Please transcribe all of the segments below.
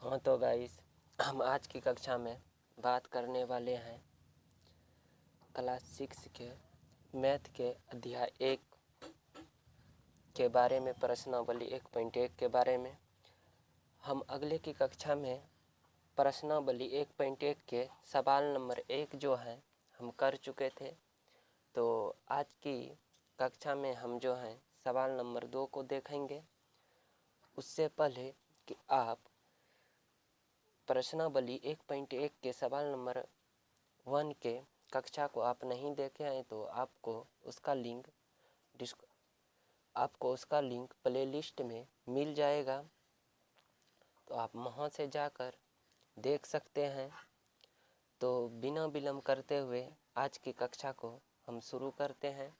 हाँ तो गाइस, हम आज की कक्षा में बात करने वाले हैं क्लास 6 के मैथ के अध्याय 1 के बारे में, प्रश्नावली 1.1 के बारे में। हम अगले की कक्षा में प्रश्नावली 1.1 के सवाल नंबर 1 जो है हम कर चुके थे। तो आज की कक्षा में हम जो है सवाल नंबर 2 को देखेंगे। उससे पहले कि आप प्रश्नावली 1.1 के सवाल नंबर 1 के कक्षा को आप नहीं देखे हैं तो आपको उसका लिंक प्लेलिस्ट में मिल जाएगा, तो आप वहाँ से जाकर देख सकते हैं। तो बिना विलम्ब करते हुए आज की कक्षा को हम शुरू करते हैं,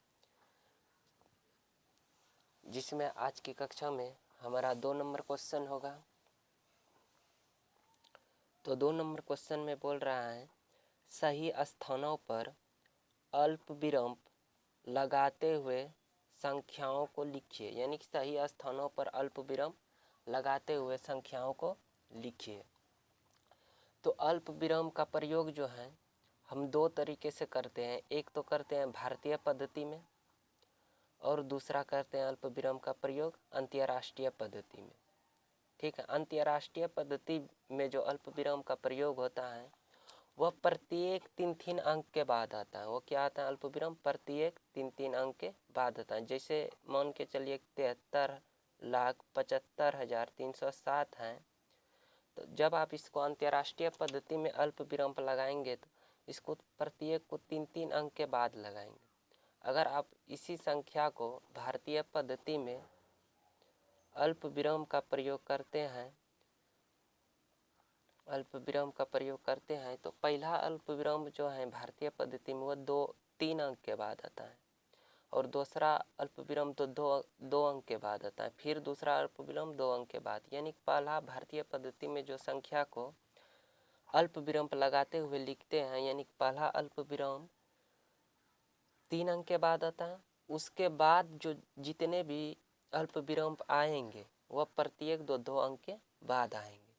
जिसमें आज की कक्षा में हमारा 2 नंबर क्वेश्चन होगा। तो 2 नंबर क्वेश्चन में बोल रहा है, सही स्थानों पर अल्प विराम लगाते हुए संख्याओं को लिखिए। यानी कि सही स्थानों पर अल्प विराम लगाते हुए संख्याओं को लिखिए। तो अल्प विराम का प्रयोग जो है हम 2 तरीके से करते हैं। एक तो करते हैं भारतीय पद्धति में और दूसरा करते हैं अल्प विराम का प्रयोग अंतर्राष्ट्रीय पद्धति में। ठीक है, अंतर्राष्ट्रीय पद्धति में जो अल्प विराम का प्रयोग होता है वह प्रत्येक 3 अंक के बाद आता है। वो क्या आता है? अल्प विराम प्रत्येक 3 अंक के बाद आता है। जैसे मान के चलिए 73,75,307 है, तो जब आप इसको अंतर्राष्ट्रीय पद्धति में अल्प विराम पर लगाएंगे तो इसको प्रत्येक को 3 अंक के बाद लगाएंगे। अगर आप इसी संख्या को भारतीय पद्धति में अल्प विराम का प्रयोग करते हैं तो पहला अल्प विराम जो है भारतीय पद्धति में वो 3 अंक के बाद आता है, और दूसरा अल्प विराम तो 2 अंक के बाद आता है, फिर दूसरा अल्प विराम 2 अंक के बाद। यानी पहला भारतीय पद्धति में जो संख्या को अल्प विराम पर लगाते हुए लिखते हैं, यानी पहला अल्प विराम 3 अंक के बाद आता है। उसके बाद जो जितने भी अल्प विराम आएंगे वह प्रत्येक 2 अंक के बाद आएंगे।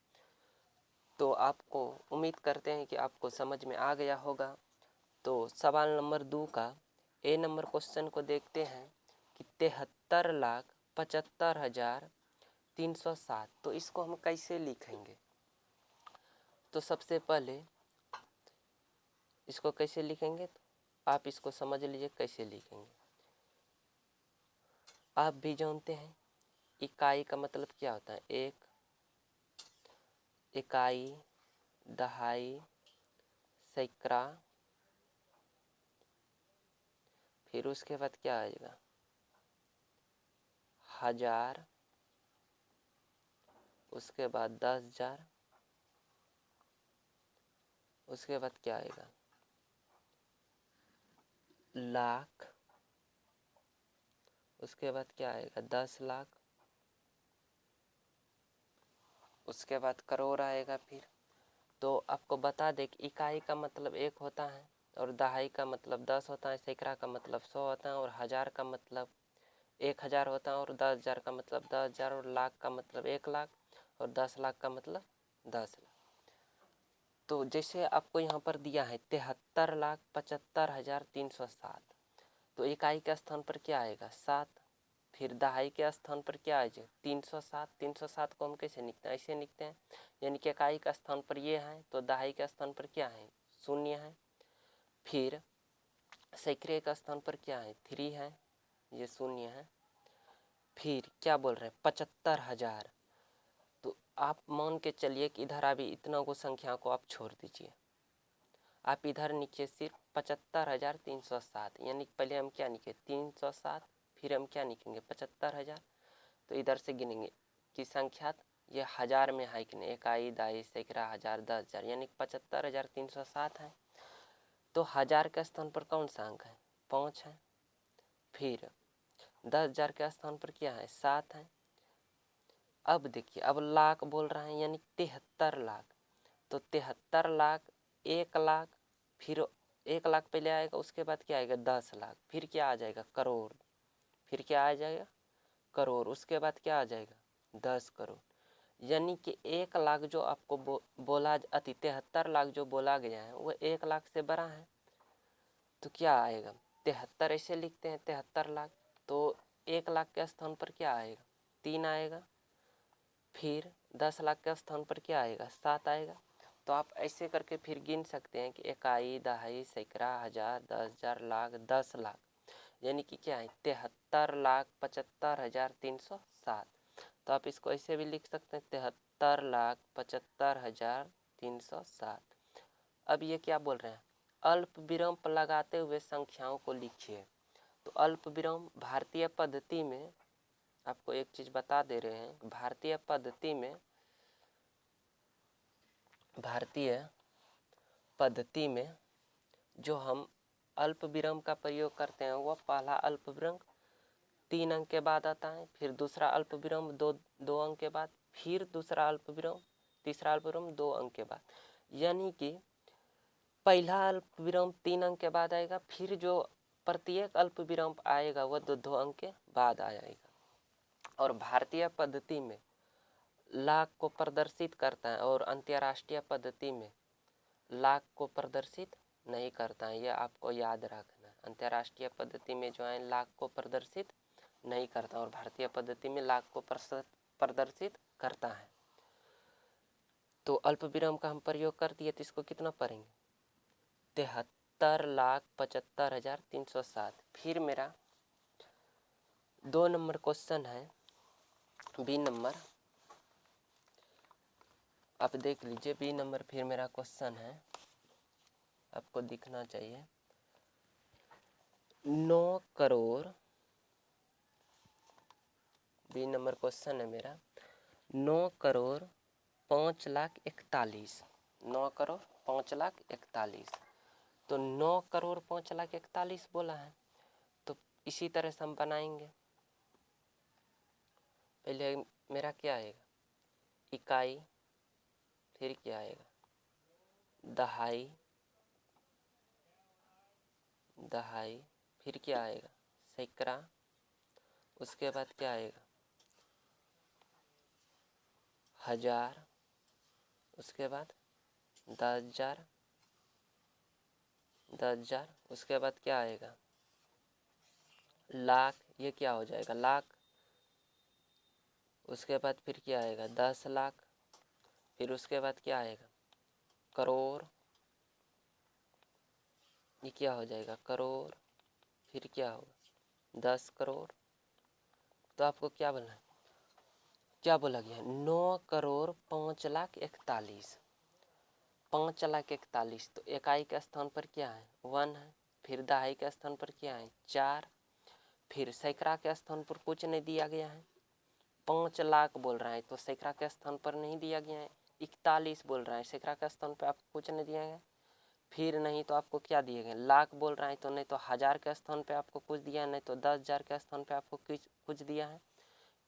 तो आपको उम्मीद करते हैं कि आपको समझ में आ गया होगा। तो सवाल नंबर 2 का ए नंबर क्वेश्चन को देखते हैं कि 73,75,307। तो इसको हम कैसे लिखेंगे? तो सबसे पहले इसको कैसे लिखेंगे, तो आप इसको समझ लीजिए कैसे लिखेंगे। आप भी जानते हैं इकाई का मतलब क्या होता है। एक इकाई, दहाई, सैकड़ा, फिर उसके बाद क्या आएगा? हजार, उसके बाद 10,000, उसके बाद क्या आएगा? लाख, उसके बाद क्या आएगा? 10 लाख, उसके बाद करोड़ आएगा। फिर तो आपको बता दें कि इकाई का मतलब 1 होता है और दहाई का मतलब 10 होता है, सैकड़ा का मतलब 100 होता है, और हजार का मतलब 1000 होता है, और 10,000 का मतलब 10,000, और लाख का मतलब 1 लाख, और 10 लाख का मतलब 10 लाख। तो जैसे आपको यहाँ पर दिया है 73,75,307, तो इकाई के स्थान पर क्या आएगा? 7। फिर दहाई के स्थान पर क्या आएगा? 307। 307 को हम कैसे लिखते हैं? ऐसे लिखते हैं, यानी कि इकाई का स्थान पर ये है तो दहाई के स्थान पर क्या है? 0 है। फिर सैकड़े का स्थान पर क्या है? 3 है, ये 0 है। फिर क्या बोल रहे हैं? 75,000। तो आप मान के चलिए कि इधर अभी इतना को संख्या को आप छोड़ दीजिए, आप इधर नीचे सिर्फ 75,307, यानी पहले हम क्या लिखे? 307, फिर हम क्या लिखेंगे? 75,000। तो इधर से गिनेंगे कि संख्या ये हजार में है कि नहीं, इकाई, दहाई, सैकड़ा, हजार, 10,000, यानी 75,307 है। तो हजार के स्थान पर कौन सा अंक है? 5 है। फिर 10,000 के स्थान पर क्या है? 7 है। अब देखिए, अब लाख बोल रहे हैं, यानी 73 लाख। तो 73 लाख, 1 लाख, फिर 1 लाख पहले आएगा, उसके बाद क्या आएगा? 10 लाख, फिर क्या आ जाएगा? करोड़, फिर क्या आ जाएगा? करोड़, उसके बाद क्या आ जाएगा? 10 करोड़। यानी कि 1 लाख जो आपको बोला 73 लाख जो बोला गया है वो 1 लाख से बड़ा है। तो क्या आएगा, 73 ऐसे लिखते हैं 73 लाख, तो 1 लाख के स्थान पर क्या आएगा, 3 आएगा। फिर 10 लाख के स्थान पर क्या आएगा, 7 आएगा। तो आप ऐसे करके फिर गिन सकते हैं कि इकाई, दहाई, सैकड़ा, हजार, 10,000, लाख, 10 लाख, यानी कि क्या है 73,75,307। तो आप इसको ऐसे भी लिख सकते हैं 73,75,307। अब ये क्या बोल रहे हैं, अल्प विराम लगाते हुए संख्याओं को लिखिए। तो अल्प विराम भारतीय पद्धति में, आपको एक चीज बता दे रहे हैं, भारतीय पद्धति में जो हम अल्प विराम का प्रयोग करते हैं वह पहला अल्प विराम 3 अंक के बाद आता है, फिर दूसरा अल्प विराम 2 अंक के बाद, फिर दूसरा अल्प विराम, तीसरा अल्प विराम 2 अंक के बाद। यानी कि पहला अल्प विराम 3 अंक के बाद आएगा, फिर जो प्रत्येक अल्प विराम आएगा वह 2 अंक के बाद आएगा। और भारतीय पद्धति में लाख को प्रदर्शित करता है और अंतर्राष्ट्रीय पद्धति में लाख को प्रदर्शित नहीं करता है, यह आपको याद रखना है। अंतर्राष्ट्रीय पद्धति में जो है लाख को प्रदर्शित नहीं करता और भारतीय पद्धति में लाख को प्रदर्शित करता है। तो अल्प विराम का हम प्रयोग कर दिए तो इसको कितना पढ़ेंगे, 73,75,307। फिर मेरा 2 नंबर क्वेश्चन है, बी नंबर, आप देख लीजिए बी नंबर। फिर मेरा क्वेश्चन है, आपको दिखना चाहिए, 9 करोड़, बी नंबर क्वेश्चन है मेरा 9 करोड़ 5,41,000, 9 करोड़ 5,41,000। तो 9 करोड़ 5,41,000 बोला है, तो इसी तरह से हम बनाएंगे। पहले मेरा क्या आएगा, इकाई, फिर क्या आएगा, दहाई, फिर क्या आएगा, सैकड़ा, उसके बाद क्या आएगा, हजार, उसके बाद 10,000, उसके बाद क्या आएगा, लाख, ये क्या हो जाएगा, लाख, उसके बाद फिर क्या आएगा, 10 लाख, फिर उसके बाद क्या आएगा, करोड़, ये क्या हो जाएगा, करोड़, फिर क्या होगा, 10 करोड़। तो आपको क्या बोलना है, क्या बोला गया, 9 करोड़ 5,41,000, 5,41,000। तो इकाई के स्थान पर क्या है, 1 है, फिर दहाई के स्थान पर क्या है, 4, फिर सैकड़ा के स्थान पर कुछ नहीं दिया गया है, 5 लाख बोल रहा है तो सैकड़ा के स्थान पर नहीं दिया गया है, 41 बोल रहा है सैकड़ा के स्थान पर आपको कुछ नहीं दिया गया, फिर नहीं तो आपको क्या दिए गए, लाख बोल रहा है तो नहीं तो हजार के स्थान पे आपको कुछ दिया है, नहीं तो 10,000 के स्थान पे आपको कुछ दिया है।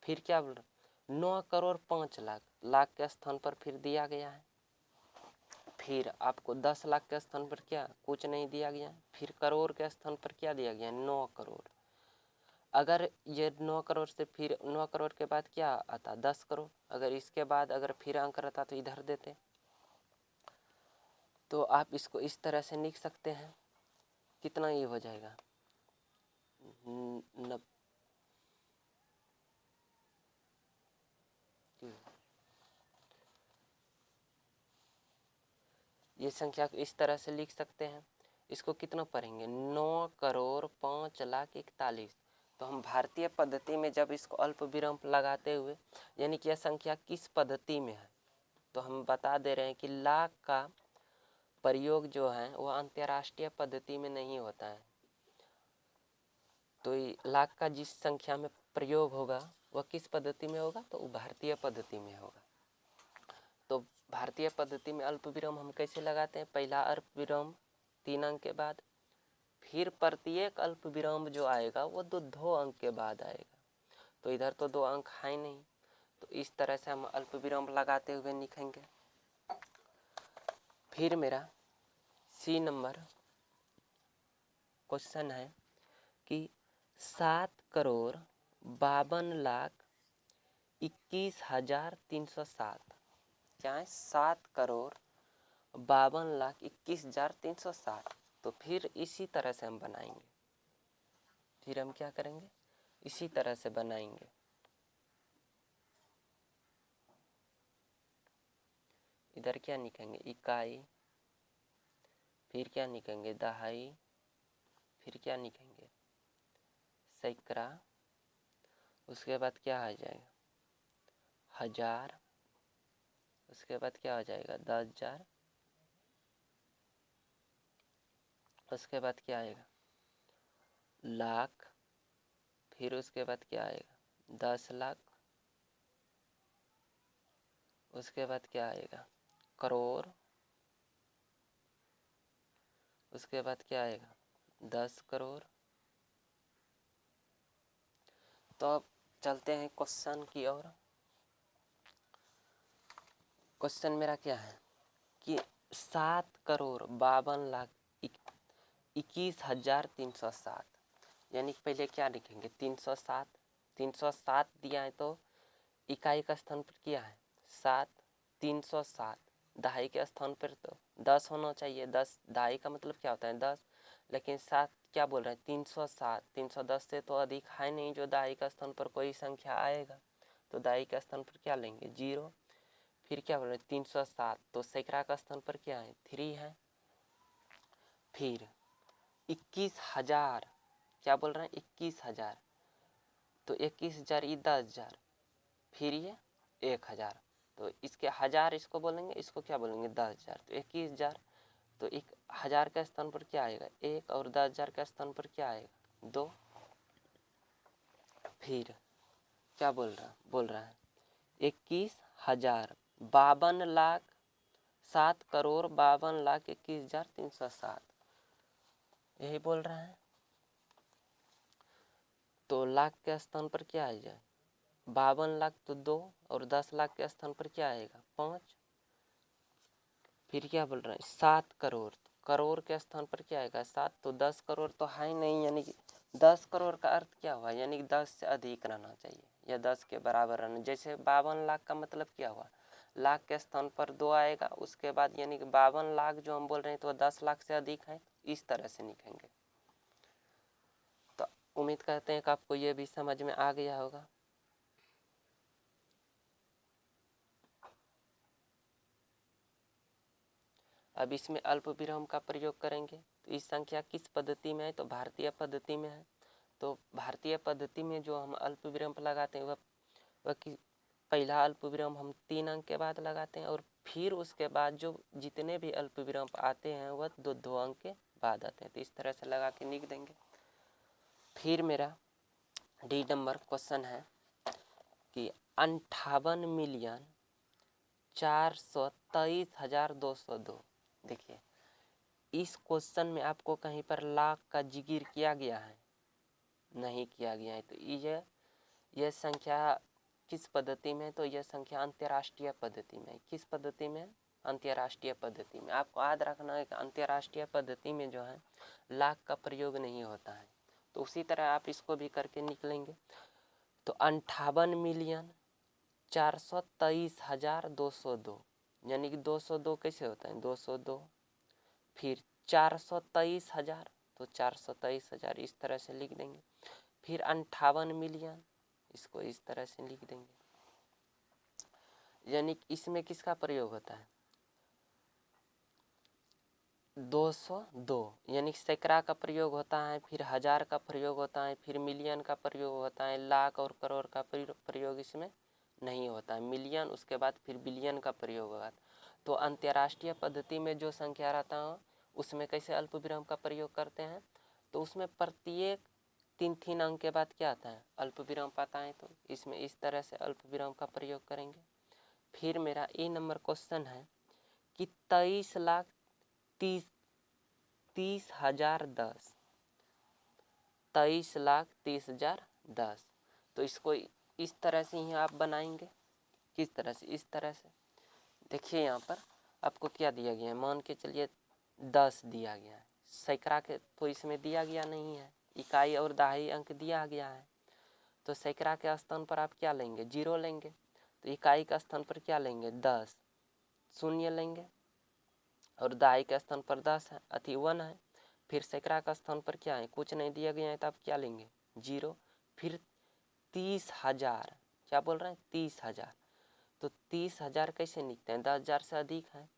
फिर क्या बोल रहा, 9 करोड़ 5 लाख, लाख के स्थान पर फिर दिया गया है, फिर आपको 10 लाख के स्थान पर क्या कुछ नहीं दिया गया, फिर करोड़ के स्थान पर क्या दिया गया, 9 करोड़। अगर ये 9 करोड़ से फिर 9 करोड़ के बाद क्या आता, 10 करोड़, अगर इसके बाद अगर फिर अंक रहता तो इधर देते। तो आप इसको इस तरह से लिख सकते हैं, कितना ये हो जाएगा, ये संख्या को इस तरह से लिख सकते हैं। इसको कितना पढ़ेंगे, 9 करोड़ 5,41,000। तो हम भारतीय पद्धति में जब इसको अल्प विराम लगाते हुए, यानी कि यह संख्या किस पद्धति में है, तो हम बता दे रहे हैं कि लाख का प्रयोग जो है वह अंतर्राष्ट्रीय पद्धति में नहीं होता है। तो लाख का जिस संख्या में प्रयोग होगा वह किस पद्धति में होगा, तो भारतीय पद्धति में होगा। तो भारतीय पद्धति में अल्प विराम हम कैसे लगाते हैं, पहला अल्प विराम 3 अंक के बाद, फिर प्रत्येक अल्प विराम जो आएगा वो 2 अंक के बाद आएगा। तो इधर तो 2 अंक है नहीं, तो इस तरह से हम अल्प विराम लगाते हुए लिखेंगे। फिर मेरा सी नंबर क्वेश्चन है कि 7 करोड़ 52 लाख 21,307 क्या है? 7,52,21,360। तो फिर इसी तरह से हम बनाएंगे, फिर हम क्या करेंगे, इसी तरह से बनाएंगे। इधर क्या लिखेंगे? इकाई, फिर क्या लिखेंगे? दहाई, फिर क्या लिखेंगे? सैकड़ा, उसके बाद क्या आ जाएगा? हजार, उसके बाद क्या हो जाएगा? 10,000, उसके बाद क्या आएगा? लाख, फिर उसके बाद क्या आएगा? 10 लाख, उसके बाद क्या आएगा? करोड़, उसके बाद क्या आएगा? 10 करोड़। तो अब चलते हैं क्वेश्चन की ओर। क्वेश्चन मेरा क्या है कि 7,52,21,307, यानी कि पहले क्या लिखेंगे? 307, 307 दिया है तो इकाई का स्थान पर क्या है? 7, 307। दहाई के स्थान पर तो 10 होना चाहिए, 10, दहाई का मतलब क्या होता है? 10, लेकिन 7 क्या बोल रहे हैं? 307, 310 से तो अधिक है नहीं जो दहाई का स्थान पर कोई संख्या आएगा, तो दहाई के स्थान पर क्या लेंगे? 0। फिर क्या बोल रहे हैं? 307, तो सैकड़ा का स्थान पर क्या है? 3 है। फिर 21,000, क्या बोल रहे हैं? 21,000, तो 21,000 ये 10,000, फिर ये 1,000, तो इसके 1000 इसको बोलेंगे, इसको क्या बोलेंगे? 10,000, तो 21,000, तो 1,000 के स्थान पर क्या आएगा? 1, और 10,000 के स्थान पर क्या आएगा? 2। फिर क्या बोल रहा है? 21,052,00,000, 7,52,21,307, यही बोल रहा है। तो लाख के स्थान पर क्या आ जाए? 52 लाख तो 2, और 10 लाख के स्थान पर क्या आएगा? 5। फिर क्या बोल रहे हैं? 7 करोड़, करोड़ के स्थान पर क्या आएगा? 7, तो 10 करोड़ तो है नहीं, यानी कि 10 करोड़ का अर्थ क्या हुआ? यानी कि 10 से अधिक रहना चाहिए या 10 के बराबर रहना। जैसे 52 लाख का मतलब क्या हुआ? लाख के स्थान पर 2 आएगा, उसके बाद यानी कि 52 लाख जो हम बोल रहे हैं तो 10 लाख से अधिक है, इस तरह से लिखेंगे। तो उम्मीद करते हैं कि आपको ये भी समझ में आ गया होगा। अब इसमें अल्प विराम का प्रयोग करेंगे। तो इस संख्या किस पद्धति में है? तो भारतीय पद्धति में है। तो भारतीय पद्धति में जो हम अल्प विराम लगाते हैं वह पहला अल्प विराम हम 3 अंक के बाद लगाते हैं, और फिर उसके बाद जो जितने भी अल्प विराम आते हैं वह 2 अंक के बाद आते हैं। तो इस तरह से लगा के लिख देंगे। फिर मेरा डी नंबर क्वेश्चन है कि 58,423,202। देखिए इस क्वेश्चन में आपको कहीं पर लाख का जिक्र किया गया है? नहीं किया गया है। तो यह संख्या किस पद्धति में? तो यह संख्या अंतर्राष्ट्रीय पद्धति में। किस पद्धति में? अंतर्राष्ट्रीय पद्धति में। आपको याद रखना है कि अंतर्राष्ट्रीय पद्धति में जो है लाख का प्रयोग नहीं होता है। तो उसी तरह आप इसको भी करके निकलेंगे। तो 58,423,202, यानी कि 202 कैसे होता है? 202, फिर 423,000, तो 423,000 इस तरह से लिख देंगे। फिर 58 मिलियन, इसको इस तरह से लिख देंगे। यानी कि इसमें किसका प्रयोग होता है? 202, यानी सैकड़ा का प्रयोग होता है, फिर 1000 का प्रयोग होता है, फिर मिलियन का प्रयोग होता है। लाख और करोड़ का प्रयोग इसमें नहीं होता है। मिलियन, उसके बाद फिर बिलियन का प्रयोग होगा। तो अंतर्राष्ट्रीय पद्धति में जो संख्या रहता है उसमें कैसे अल्प विराम का प्रयोग करते हैं? तो उसमें प्रत्येक 3 अंक के बाद क्या आता है? अल्प विराम पाता है। तो इसमें इस तरह से अल्प विराम का प्रयोग करेंगे। फिर मेरा ए नंबर क्वेश्चन है कि 23,30,30,010, 23,30,010। तो इसको इस तरह से ही आप बनाएंगे। किस तरह से? इस तरह से। देखिए यहाँ पर आपको क्या दिया गया है? मान के चलिए 10 दिया गया है। सैकड़ा के तो इसमें दिया गया नहीं है, इकाई और दहाई अंक दिया गया है। तो सैकड़ा के स्थान पर आप क्या लेंगे? 0 लेंगे। तो इकाई का स्थान पर क्या लेंगे? 10, शून्य लेंगे। और दहाई के स्थान पर 10 है, 1 है। फिर सैकड़ा का स्थान पर क्या है? कुछ नहीं दिया गया है, तो आप क्या लेंगे? 0। फिर 30,000, क्या बोल रहे हैं? 30,000। तो 30,000 कैसे लिखते हैं? 10,000 से अधिक है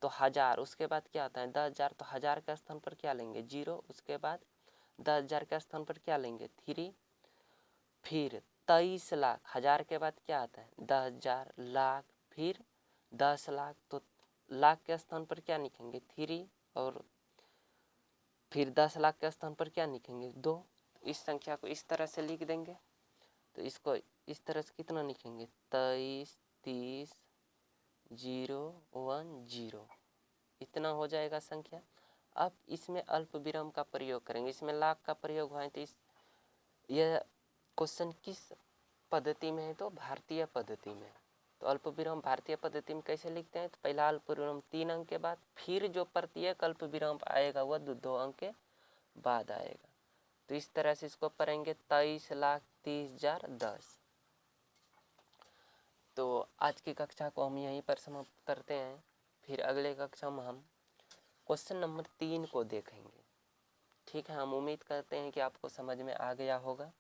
तो 1000, उसके बाद क्या आता है? 10,000, तो 1000 के स्थान पर क्या लेंगे? 0। उसके बाद 10,000 के स्थान पर क्या लेंगे? 3। फिर 23 लाख, 1000 के बाद क्या आता है? 10,000, लाख, फिर 10 लाख, तो लाख के स्थान पर क्या लिखेंगे? 3। और फिर 10 लाख के स्थान पर क्या लिखेंगे? 2। इस संख्या को इस तरह से लिख देंगे। तो इसको इस तरह से कितना लिखेंगे? 23, 30, 0, 1, 0, इतना हो जाएगा संख्या। अब इसमें अल्प विराम का प्रयोग करेंगे। इसमें लाख का प्रयोग हुआ है, तो यह क्वेश्चन किस पद्धति में है? तो भारतीय पद्धति में है। तो अल्प विराम भारतीय पद्धति में कैसे लिखते हैं? तो पहला अल्प विराम 3 अंक के बाद, फिर जो प्रत्येक अल्प विराम आएगा वह 2 अंक के बाद आएगा। तो इस तरह से इसको पढ़ेंगे 23,30,010। तो आज की कक्षा को हम यहीं पर समाप्त करते हैं। फिर अगले कक्षा में हम क्वेश्चन नंबर 3 को देखेंगे। ठीक है, हम उम्मीद करते हैं कि आपको समझ में आ गया होगा।